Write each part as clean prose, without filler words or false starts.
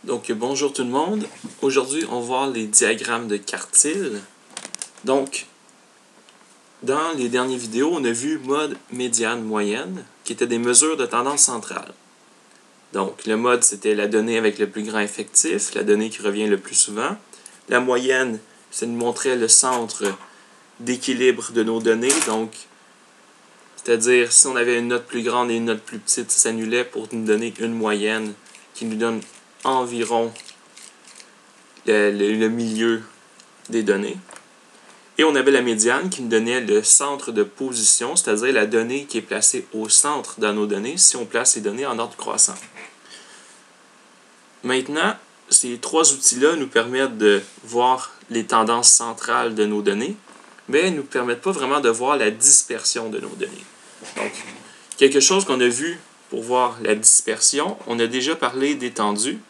Donc bonjour tout le monde. Aujourd'hui, on va voir les diagrammes de quartile. Donc, dans les dernières vidéos, on a vu mode, médiane, moyenne, qui étaient des mesures de tendance centrale. Donc, le mode, c'était la donnée avec le plus grand effectif, la donnée qui revient le plus souvent. La moyenne, ça nous montrait le centre d'équilibre de nos données. Donc, c'est-à-dire, si on avait une note plus grande et une note plus petite, ça s'annulait pour nous donner une moyenne qui nous donne environ le milieu des données. Et on avait la médiane qui nous donnait le centre de position, c'est-à-dire la donnée qui est placée au centre dans nos données si on place les données en ordre croissant. Maintenant, ces trois outils-là nous permettent de voir les tendances centrales de nos données, mais ils ne nous permettent pas vraiment de voir la dispersion de nos données. Donc, quelque chose qu'on a vu pour voir la dispersion, on a déjà parlé d'étendue.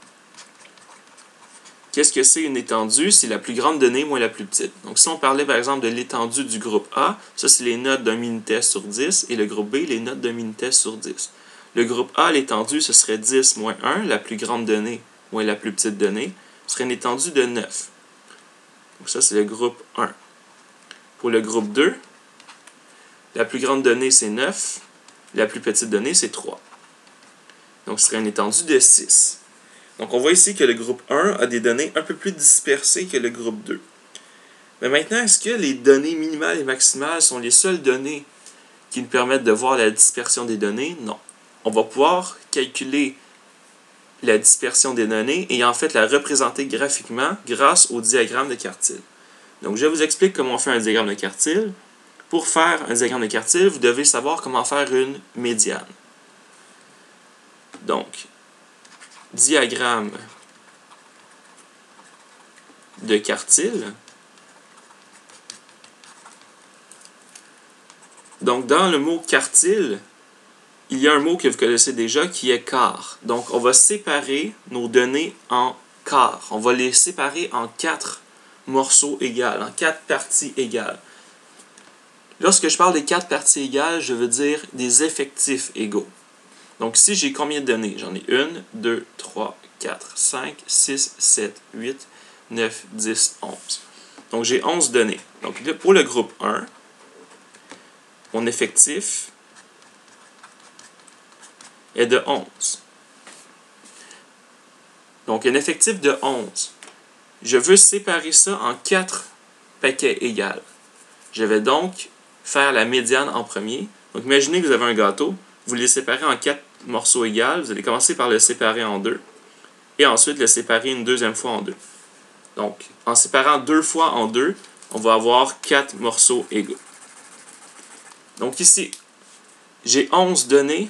Qu'est-ce que c'est une étendue? C'est la plus grande donnée moins la plus petite. Donc, si on parlait par exemple de l'étendue du groupe A, ça c'est les notes d'un minitest sur 10, et le groupe B, les notes d'un minitest sur 10. Le groupe A, l'étendue, ce serait 10 moins 1, la plus grande donnée moins la plus petite donnée, ce serait une étendue de 9. Donc, ça c'est le groupe 1. Pour le groupe 2, la plus grande donnée c'est 9, la plus petite donnée c'est 3. Donc, ce serait une étendue de 6. Donc, on voit ici que le groupe 1 a des données un peu plus dispersées que le groupe 2. Mais maintenant, est-ce que les données minimales et maximales sont les seules données qui nous permettent de voir la dispersion des données? Non. On va pouvoir calculer la dispersion des données et en fait la représenter graphiquement grâce au diagramme de quartile. Donc, je vous explique comment on fait un diagramme de quartile. Pour faire un diagramme de quartile, vous devez savoir comment faire une médiane. Donc, diagramme de quartile. Donc, dans le mot quartile, il y a un mot que vous connaissez déjà qui est quart. Donc, on va séparer nos données en quarts. On va les séparer en 4 morceaux égaux, en 4 parties égales. Lorsque je parle des 4 parties égales, je veux dire des effectifs égaux. Donc, ici, j'ai combien de données? J'en ai 1, 2, 3, 4, 5, 6, 7, 8, 9, 10, 11. Donc, j'ai 11 données. Donc, pour le groupe 1, mon effectif est de 11. Donc, un effectif de 11. Je veux séparer ça en 4 paquets égaux. Je vais donc faire la médiane en premier. Donc, imaginez que vous avez un gâteau. Vous le séparez en 4 morceaux égaux. Vous allez commencer par le séparer en 2. Et ensuite le séparer une deuxième fois en 2. Donc, en séparant 2 fois en 2, on va avoir 4 morceaux égaux. Donc ici, j'ai 11 données.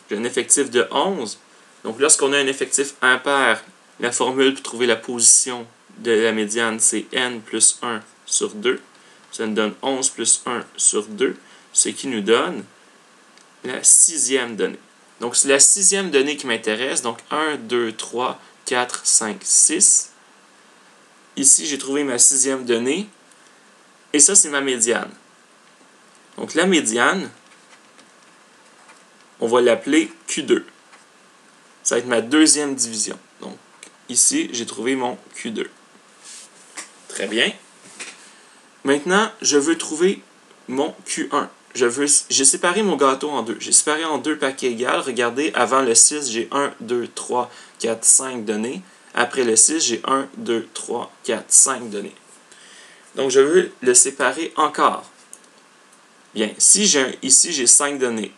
J'ai un effectif de 11. Donc, lorsqu'on a un effectif impair, la formule pour trouver la position de la médiane, c'est n plus 1 sur 2. Ça nous donne 11 plus 1 sur 2, ce qui nous donne la 6e donnée. Donc, c'est la 6e donnée qui m'intéresse. Donc, 1, 2, 3, 4, 5, 6. Ici, j'ai trouvé ma 6e donnée. Et ça, c'est ma médiane. Donc, la médiane, on va l'appeler Q2. Ça va être ma deuxième division. Donc, ici, j'ai trouvé mon Q2. Très bien. Maintenant, je veux trouver mon Q1. J'ai séparé mon gâteau en deux. J'ai séparé en 2 paquets égaux. Regardez, avant le 6, j'ai 1, 2, 3, 4, 5 données. Après le 6, j'ai 1, 2, 3, 4, 5 données. Donc, je veux le séparer encore. Bien, si ici, j'ai 5 données.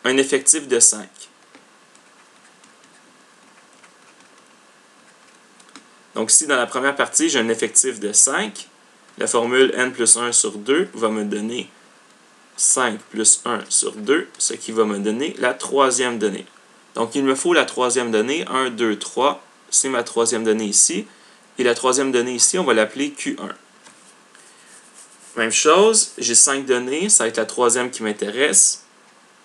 Un effectif de 5. Donc, ici, dans la première partie, j'ai un effectif de 5. La formule n plus 1 sur 2 va me donner 5 plus 1 sur 2, ce qui va me donner la 3e donnée. Donc, il me faut la 3e donnée. 1, 2, 3, c'est ma 3e donnée ici. Et la 3e donnée ici, on va l'appeler Q1. Même chose, j'ai 5 données, ça va être la 3e qui m'intéresse.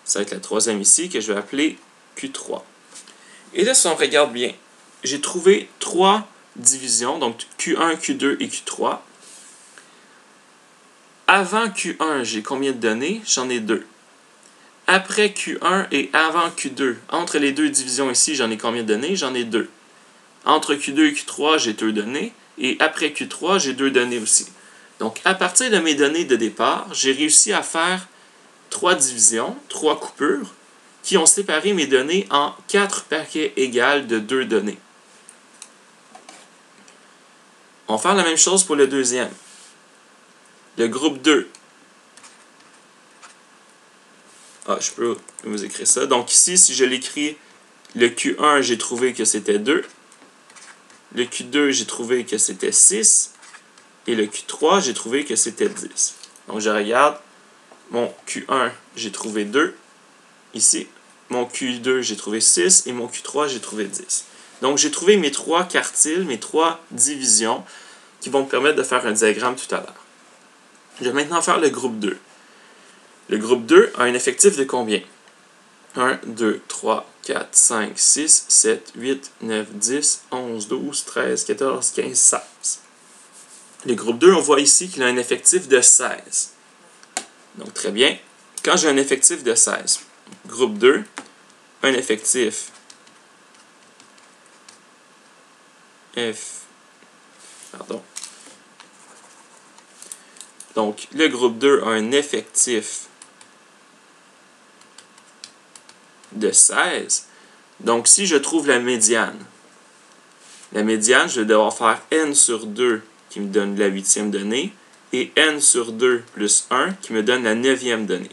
Ça va être la 3e ici, que je vais appeler Q3. Et là, si on regarde bien, j'ai trouvé 3 divisions, donc Q1, Q2 et Q3. Avant Q1, j'ai combien de données? J'en ai 2. Après Q1 et avant Q2, entre les deux divisions ici, j'en ai combien de données? J'en ai 2. Entre Q2 et Q3, j'ai 2 données. Et après Q3, j'ai 2 données aussi. Donc, à partir de mes données de départ, j'ai réussi à faire 3 divisions, 3 coupures, qui ont séparé mes données en 4 paquets égaux de 2 données. On va faire la même chose pour le deuxième. Le groupe 2. Je peux vous écrire ça. Donc ici, si je l'écris, le Q1, j'ai trouvé que c'était 2. Le Q2, j'ai trouvé que c'était 6. Et le Q3, j'ai trouvé que c'était 10. Donc je regarde. Mon Q1, j'ai trouvé 2. Ici. Mon Q2, j'ai trouvé 6. Et mon Q3, j'ai trouvé 10. Donc j'ai trouvé mes 3 quartiles, mes 3 divisions qui vont me permettre de faire un diagramme tout à l'heure. Je vais maintenant faire le groupe 2. Le groupe 2 a un effectif de combien? 1, 2, 3, 4, 5, 6, 7, 8, 9, 10, 11, 12, 13, 14, 15, 16. Le groupe 2, on voit ici qu'il a un effectif de 16. Donc, très bien. Quand j'ai un effectif de 16, groupe 2, un effectif Donc, le groupe 2 a un effectif de 16. Donc, si je trouve la médiane, je vais devoir faire n sur 2 qui me donne la 8e donnée et n sur 2 plus 1 qui me donne la 9e donnée.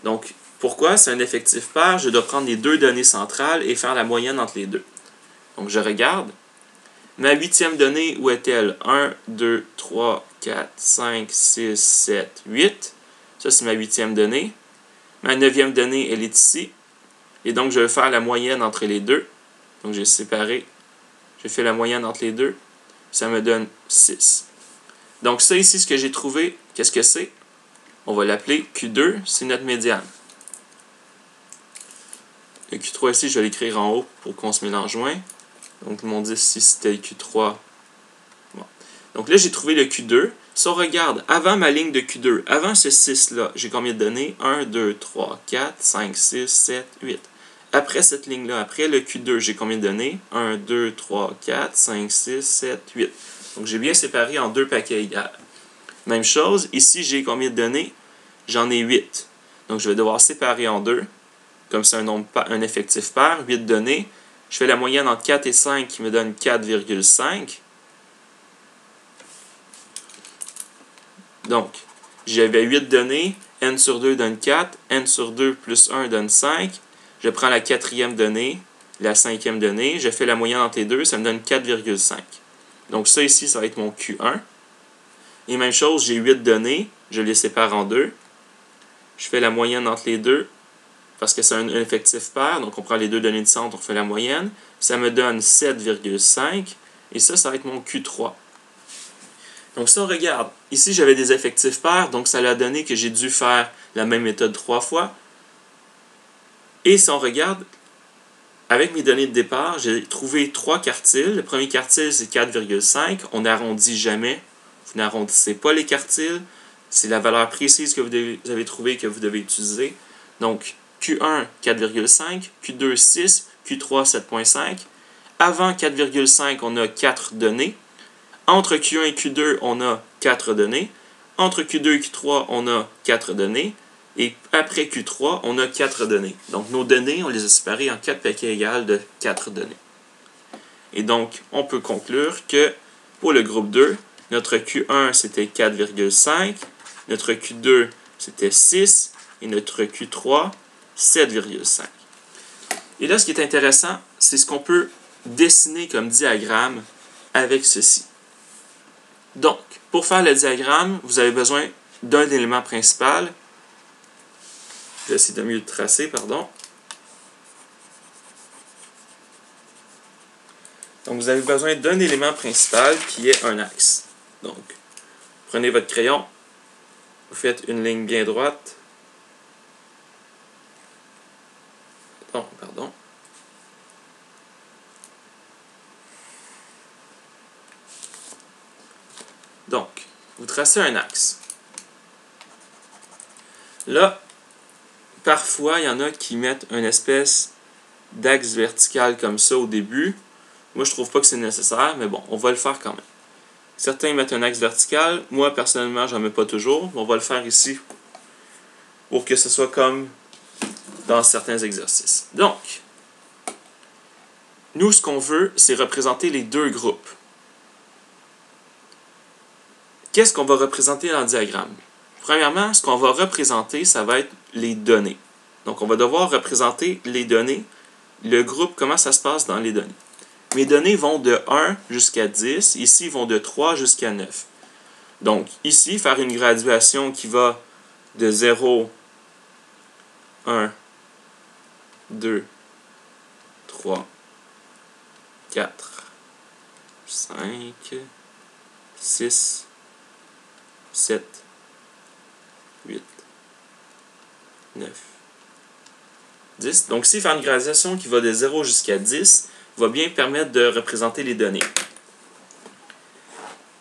Donc, pourquoi? C'est un effectif pair. Je dois prendre les 2 données centrales et faire la moyenne entre les deux. Donc, je regarde. Ma 8e donnée, où est-elle? 1, 2, 3, 4, 5, 6, 7, 8. Ça, c'est ma 8e donnée. Ma 9e donnée, elle est ici. Et donc, je vais faire la moyenne entre les deux. Donc, j'ai séparé. J'ai fait la moyenne entre les deux. Ça me donne 6. Donc, ça ici, ce que j'ai trouvé, qu'est-ce que c'est? On va l'appeler Q2, c'est notre médiane. Le Q3 ici, je vais l'écrire en haut pour qu'on se mélange moins. Donc, mon 10 ici, c'était le Q3. Bon. Donc là, j'ai trouvé le Q2. Si on regarde, avant ma ligne de Q2, avant ce 6-là, j'ai combien de données? 1, 2, 3, 4, 5, 6, 7, 8. Après cette ligne-là, après le Q2, j'ai combien de données? 1, 2, 3, 4, 5, 6, 7, 8. Donc, j'ai bien séparé en 2 paquets égaux. Même chose, ici, j'ai combien de données? J'en ai 8. Donc, je vais devoir séparer en 2. Comme c'est un effectif pair, 8 données. Je fais la moyenne entre 4 et 5 qui me donne 4,5. Donc, j'avais 8 données. N sur 2 donne 4. N sur 2 plus 1 donne 5. Je prends la 4e donnée, la 5e donnée. Je fais la moyenne entre les deux. Ça me donne 4,5. Donc, ça ici, ça va être mon Q1. Et même chose, j'ai 8 données. Je les sépare en 2. Je fais la moyenne entre les deux. Parce que c'est un effectif pair, donc on prend les 2 données de centre, on fait la moyenne. Ça me donne 7,5. Et ça va être mon Q3. Donc si on regarde, ici j'avais des effectifs pairs, donc ça l'a donné que j'ai dû faire la même méthode 3 fois. Et si on regarde, avec mes données de départ, j'ai trouvé 3 quartiles. Le premier quartile, c'est 4,5. On n'arrondit jamais. Vous n'arrondissez pas les quartiles. C'est la valeur précise que vous avez trouvée que vous devez utiliser. Donc, Q1, 4,5, Q2, 6, Q3, 7,5. Avant 4,5, on a 4 données. Entre Q1 et Q2, on a 4 données. Entre Q2 et Q3, on a 4 données. Et après Q3, on a 4 données. Donc, nos données, on les a séparées en 4 paquets égaux de 4 données. Et donc, on peut conclure que pour le groupe 2, notre Q1, c'était 4,5. Notre Q2, c'était 6. Et notre Q3, 7,5. Et là, ce qui est intéressant, c'est ce qu'on peut dessiner comme diagramme avec ceci. Donc, pour faire le diagramme, vous avez besoin d'un élément principal. Je vais essayer de mieux le tracer, pardon. Donc, vous avez besoin d'un élément principal qui est un axe. Donc, prenez votre crayon, vous faites une ligne bien droite. Pardon. Donc, vous tracez un axe. Là, parfois, il y en a qui mettent une espèce d'axe vertical comme ça au début. Moi, je trouve pas que c'est nécessaire, mais bon, on va le faire quand même. Certains mettent un axe vertical. Moi, personnellement, j'en mets pas toujours. Mais on va le faire ici pour que ce soit comme dans certains exercices. Donc, nous, ce qu'on veut, c'est représenter les deux groupes. Qu'est-ce qu'on va représenter dans le diagramme? Premièrement, ce qu'on va représenter, ça va être les données. Donc, on va devoir représenter les données. Le groupe, comment ça se passe dans les données? Mes données vont de 1 jusqu'à 10. Ici, ils vont de 3 jusqu'à 9. Donc, ici, faire une graduation qui va de 0, 1, 2, 3, 4, 5, 6, 7, 8, 9, 10. Donc, ici, faire une graduation qui va de 0 jusqu'à 10 va bien permettre de représenter les données.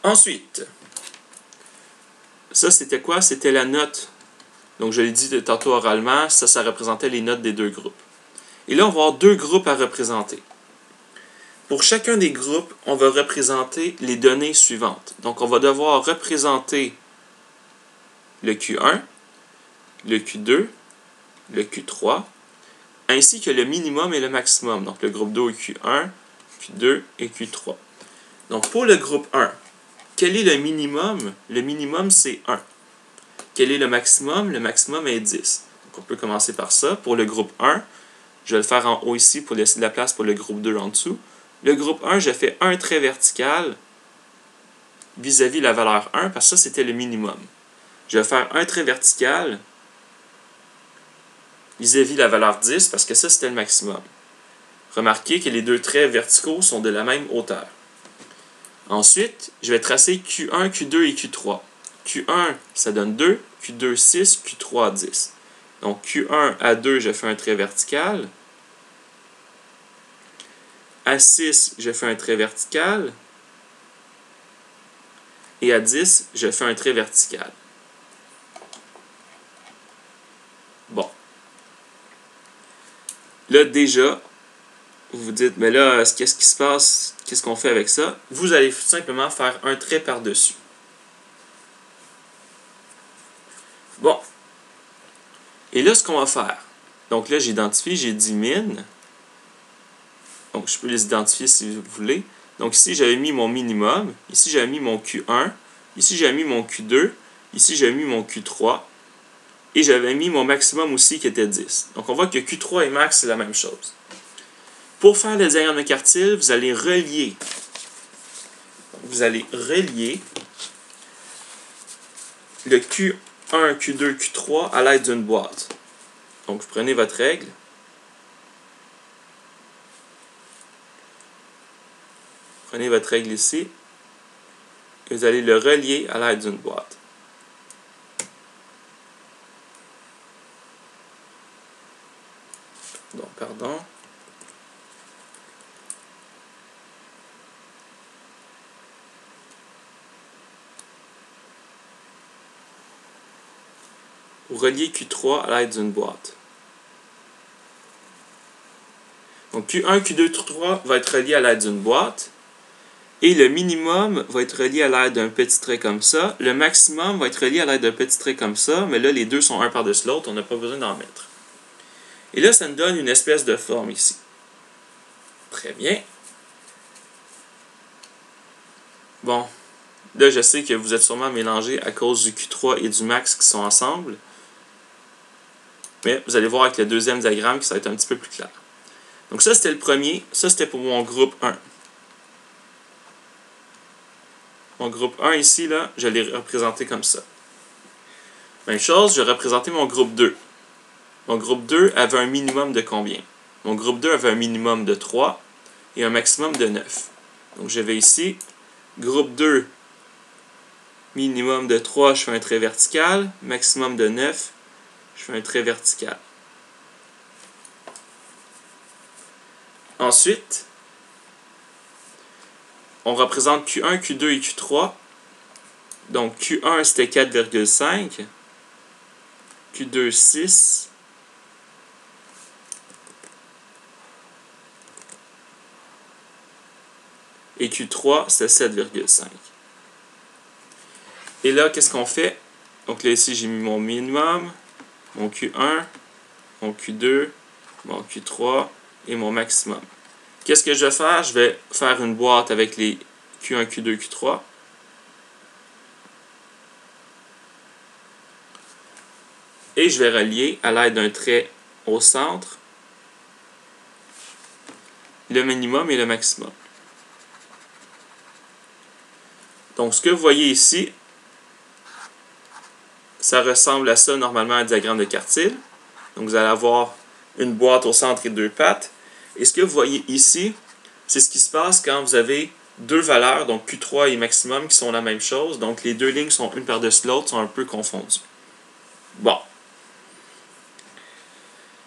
Ensuite, ça, c'était quoi? C'était la note. Donc, je l'ai dit tantôt oralement, ça représentait les notes des deux groupes. Et là, on va avoir deux groupes à représenter. Pour chacun des groupes, on va représenter les données suivantes. Donc, on va devoir représenter le Q1, le Q2, le Q3, ainsi que le minimum et le maximum. Donc, le groupe 2 est Q1, Q2 et Q3. Donc, pour le groupe 1, quel est le minimum? Le minimum, c'est 1. Quel est le maximum? Le maximum est 10. Donc, on peut commencer par ça. Pour le groupe 1, je vais le faire en haut ici pour laisser de la place pour le groupe 2 en dessous. Le groupe 1, je fais un trait vertical vis-à-vis la valeur 1 parce que ça, c'était le minimum. Je vais faire un trait vertical vis-à-vis la valeur 10 parce que ça, c'était le maximum. Remarquez que les deux traits verticaux sont de la même hauteur. Ensuite, je vais tracer Q1, Q2 et Q3. Q1, ça donne 2, Q2, 6, Q3, 10. Donc, Q1 à 2, je fais un trait vertical. À 6, je fais un trait vertical. Et à 10, je fais un trait vertical. Bon. Là, déjà, vous vous dites, mais là, qu'est-ce qui se passe? Qu'est-ce qu'on fait avec ça? Vous allez tout simplement faire un trait par-dessus. Bon. Et là, ce qu'on va faire. Donc là, j'identifie, j'ai dit min. Donc, je peux les identifier si vous voulez. Donc ici, j'avais mis mon minimum. Ici, j'avais mis mon Q1. Ici, j'avais mis mon Q2. Ici, j'avais mis mon Q3. Et j'avais mis mon maximum aussi qui était 10. Donc, on voit que Q3 et max, c'est la même chose. Pour faire le diagramme de quartile, vous allez relier. Le Q1, Q2, Q3 à l'aide d'une boîte. Donc, vous prenez votre règle. Prenez votre règle ici. Et vous allez le relier à l'aide d'une boîte. Donc, pardon. Vous reliez Q3 à l'aide d'une boîte. Donc, Q1, Q2, Q3 va être relié à l'aide d'une boîte. Et le minimum va être relié à l'aide d'un petit trait comme ça. Le maximum va être relié à l'aide d'un petit trait comme ça. Mais là, les deux sont un par-dessus l'autre. On n'a pas besoin d'en mettre. Et là, ça nous donne une espèce de forme ici. Très bien. Bon. Là, je sais que vous êtes sûrement mélangés à cause du Q3 et du max qui sont ensemble. Mais vous allez voir avec le deuxième diagramme que ça va être un petit peu plus clair. Donc ça, c'était le premier. Ça, c'était pour mon groupe 1. Mon groupe 1 ici, là, je l'ai représenté comme ça. Même chose, je vais représenter mon groupe 2. Mon groupe 2 avait un minimum de combien? Mon groupe 2 avait un minimum de 3 et un maximum de 9. Donc je vais ici, groupe 2, minimum de 3, je fais un trait vertical. Maximum de 9, je fais un trait vertical. Ensuite, on représente Q1, Q2 et Q3. Donc Q1 c'était 4,5. Q2 6. et Q3, c'est 7,5. Et là, qu'est-ce qu'on fait? Donc là, ici, j'ai mis mon minimum, mon Q1, mon Q2, mon Q3 et mon maximum. Qu'est-ce que je vais faire? Je vais faire une boîte avec les Q1, Q2, Q3. Et je vais relier à l'aide d'un trait au centre le minimum et le maximum. Donc, ce que vous voyez ici, ça ressemble à ça normalement à un diagramme de quartile. Donc, vous allez avoir une boîte au centre et deux pattes. Et ce que vous voyez ici, c'est ce qui se passe quand vous avez deux valeurs, donc Q3 et maximum, qui sont la même chose. Donc, les deux lignes sont une par-dessus l'autre, sont un peu confondues. Bon.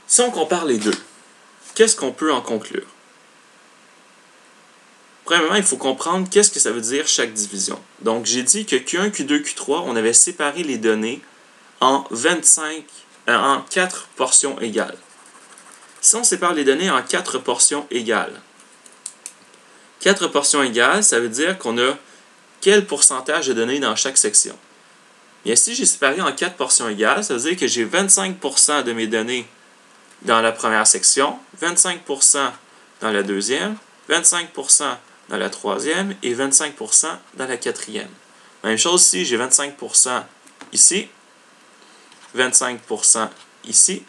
Si on compare les deux, qu'est-ce qu'on peut en conclure? Premièrement, il faut comprendre qu'est-ce que ça veut dire chaque division. Donc, j'ai dit que Q1, Q2, Q3, on avait séparé les données en 4 portions égales. Si on sépare les données en 4 portions égales, 4 portions égales, ça veut dire qu'on a quel pourcentage de données dans chaque section. Bien, si j'ai séparé en 4 portions égales, ça veut dire que j'ai 25% de mes données dans la première section, 25% dans la deuxième, 25% dans la troisième et 25% dans la quatrième. Même chose ici, j'ai 25% ici, 25% ici,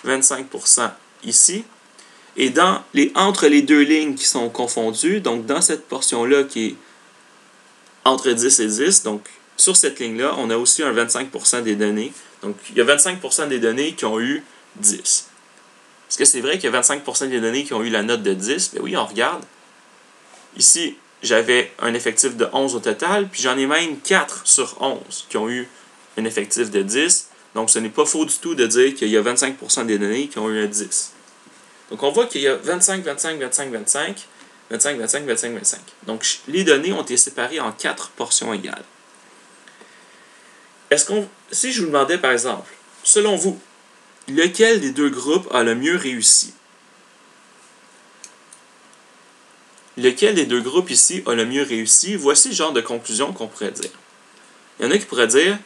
25% ici. Et entre les deux lignes qui sont confondues, donc dans cette portion-là qui est entre 10 et 10, donc sur cette ligne-là, on a aussi un 25% des données. Donc, il y a 25% des données qui ont eu 10. Est-ce que c'est vrai qu'il y a 25% des données qui ont eu la note de 10? Bien oui, on regarde. Ici, j'avais un effectif de 11 au total, puis j'en ai même 4 sur 11 qui ont eu un effectif de 10. Donc, ce n'est pas faux du tout de dire qu'il y a 25% des données qui ont eu un 10. Donc, on voit qu'il y a 25, 25, 25, 25, 25, 25, 25, 25. Donc, les données ont été séparées en 4 portions égales. Si je vous demandais, par exemple, selon vous, lequel des deux groupes a le mieux réussi? Lequel des deux groupes ici a le mieux réussi? Voici le genre de conclusion qu'on pourrait dire. Il y en a qui pourraient dire,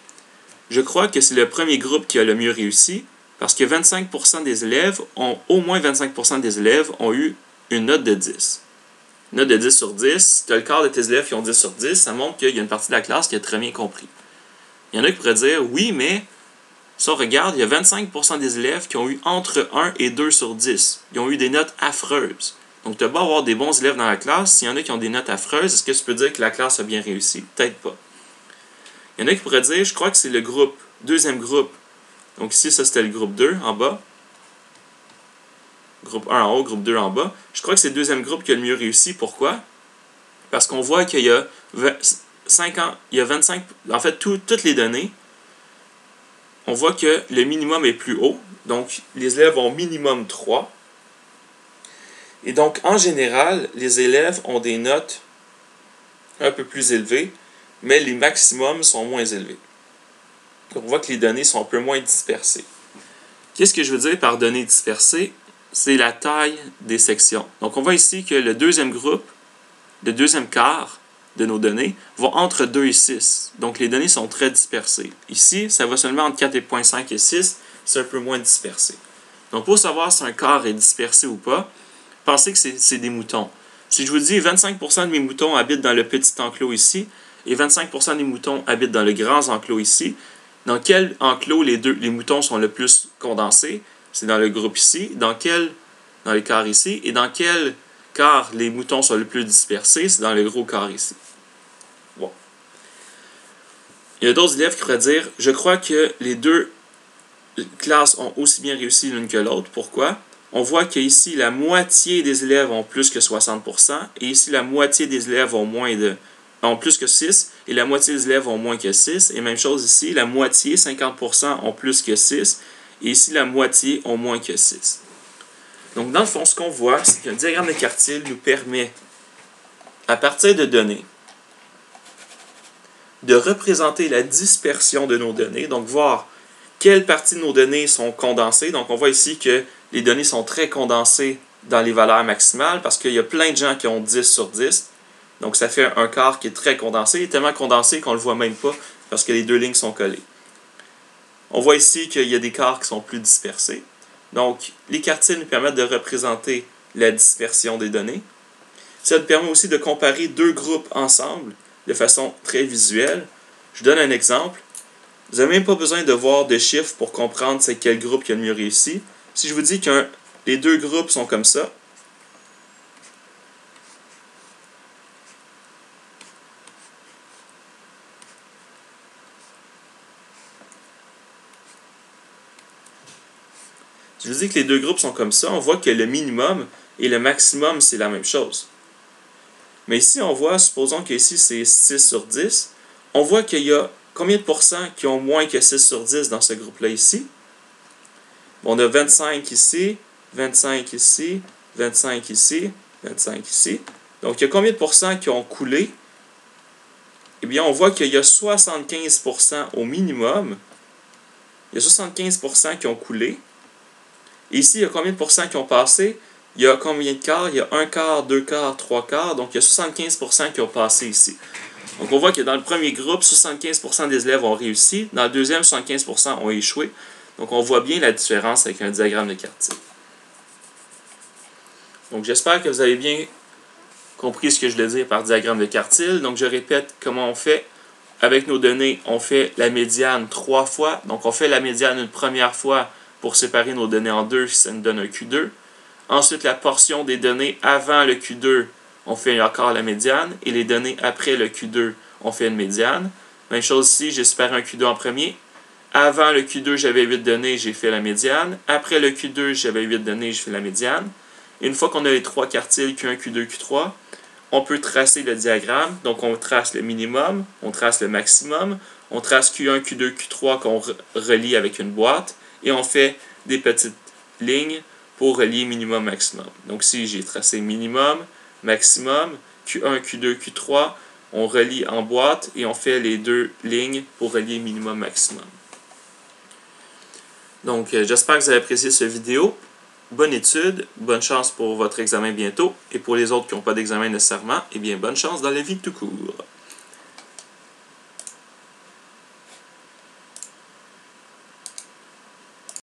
je crois que c'est le premier groupe qui a le mieux réussi parce que 25% des élèves au moins 25% des élèves ont eu une note de 10. Une note de 10 sur 10, si tu as le quart de tes élèves qui ont 10 sur 10, ça montre qu'il y a une partie de la classe qui a très bien compris. Il y en a qui pourraient dire, oui, mais si on regarde, il y a 25% des élèves qui ont eu entre 1 et 2 sur 10. Ils ont eu des notes affreuses. Donc, tu as beau avoir des bons élèves dans la classe, s'il y en a qui ont des notes affreuses, est-ce que tu peux dire que la classe a bien réussi? Peut-être pas. Il y en a qui pourraient dire, je crois que c'est le deuxième groupe. Donc ici, ça c'était le groupe 2 en bas. Groupe 1 en haut, groupe 2 en bas. Je crois que c'est le deuxième groupe qui a le mieux réussi. Pourquoi? Parce qu'on voit qu'il y a 25, en fait, toutes les données, on voit que le minimum est plus haut. Donc, les élèves ont minimum 3. Et donc, en général, les élèves ont des notes un peu plus élevées, mais les maximums sont moins élevés. Donc, on voit que les données sont un peu moins dispersées. Qu'est-ce que je veux dire par données dispersées? C'est la taille des sections. Donc, on voit ici que le deuxième groupe, le deuxième quart de nos données, va entre 2 et 6. Donc, les données sont très dispersées. Ici, ça va seulement entre 4,5 et 6. C'est un peu moins dispersé. Donc, pour savoir si un quart est dispersé ou pas, pensez que c'est des moutons. Si je vous dis 25% de mes moutons habitent dans le petit enclos ici et 25% des moutons habitent dans le grand enclos ici, dans quel enclos les moutons sont le plus condensés? C'est dans le groupe ici. Dans le quart ici. Et dans quel quart les moutons sont le plus dispersés? C'est dans le gros quart ici. Bon. Il y a d'autres élèves qui pourraient dire, je crois que les deux classes ont aussi bien réussi l'une que l'autre. Pourquoi? On voit qu'ici, la moitié des élèves ont plus que 60%, et ici, la moitié des élèves ont plus que 6, et la moitié des élèves ont moins que 6. Et même chose ici, la moitié, 50%, ont plus que 6, et ici, la moitié ont moins que 6. Donc, dans le fond, ce qu'on voit, c'est qu'un diagramme de quartile nous permet, à partir de données, de représenter la dispersion de nos données, donc voir quelles parties de nos données sont condensées. Donc, on voit ici que les données sont très condensées dans les valeurs maximales parce qu'il y a plein de gens qui ont 10 sur 10. Donc ça fait un quart qui est très condensé, il est tellement condensé qu'on ne le voit même pas parce que les deux lignes sont collées. On voit ici qu'il y a des quarts qui sont plus dispersés. Donc les quartiles nous permettent de représenter la dispersion des données. Ça nous permet aussi de comparer deux groupes ensemble de façon très visuelle. Je vous donne un exemple. Vous n'avez même pas besoin de voir de chiffres pour comprendre c'est quel groupe qui a le mieux réussi. Si je vous dis que les deux groupes sont comme ça, si je vous dis que les deux groupes sont comme ça, on voit que le minimum et le maximum, c'est la même chose. Mais ici, on voit, supposons qu'ici, c'est 6 sur 10, on voit qu'il y a combien de pourcents qui ont moins que 6 sur 10 dans ce groupe-là ici? Bon, on a 25 ici, 25 ici, 25 ici, 25 ici. Donc, il y a combien de pourcents qui ont coulé? Eh bien, on voit qu'il y a 75% au minimum. Il y a 75% qui ont coulé. Et ici, il y a combien de pourcents qui ont passé? Il y a combien de quarts? Il y a un quart, deux quarts, trois quarts. Donc, il y a 75% qui ont passé ici. Donc, on voit que dans le premier groupe, 75% des élèves ont réussi. Dans le deuxième, 75% ont échoué. Donc, on voit bien la différence avec un diagramme de quartile. Donc, j'espère que vous avez bien compris ce que je voulais dire par diagramme de quartile. Donc, je répète comment on fait. Avec nos données, on fait la médiane 3 fois. Donc, on fait la médiane une première fois pour séparer nos données en deux, ça nous donne un Q2. Ensuite, la portion des données avant le Q2, on fait encore la médiane. Et les données après le Q2, on fait une médiane. Même chose ici, j'ai séparé un Q2 en premier. Avant le Q2, j'avais 8 données, j'ai fait la médiane. Après le Q2, j'avais 8 données, j'ai fait la médiane. Et une fois qu'on a les trois quartiles Q1, Q2, Q3, on peut tracer le diagramme. Donc, on trace le minimum, on trace le maximum, on trace Q1, Q2, Q3 qu'on relie avec une boîte et on fait des petites lignes pour relier minimum, maximum. Donc, si j'ai tracé minimum, maximum, Q1, Q2, Q3, on relie en boîte et on fait les deux lignes pour relier minimum, maximum. Donc, j'espère que vous avez apprécié cette vidéo. Bonne étude, bonne chance pour votre examen bientôt. Et pour les autres qui n'ont pas d'examen nécessairement, eh bien, bonne chance dans la vie tout court.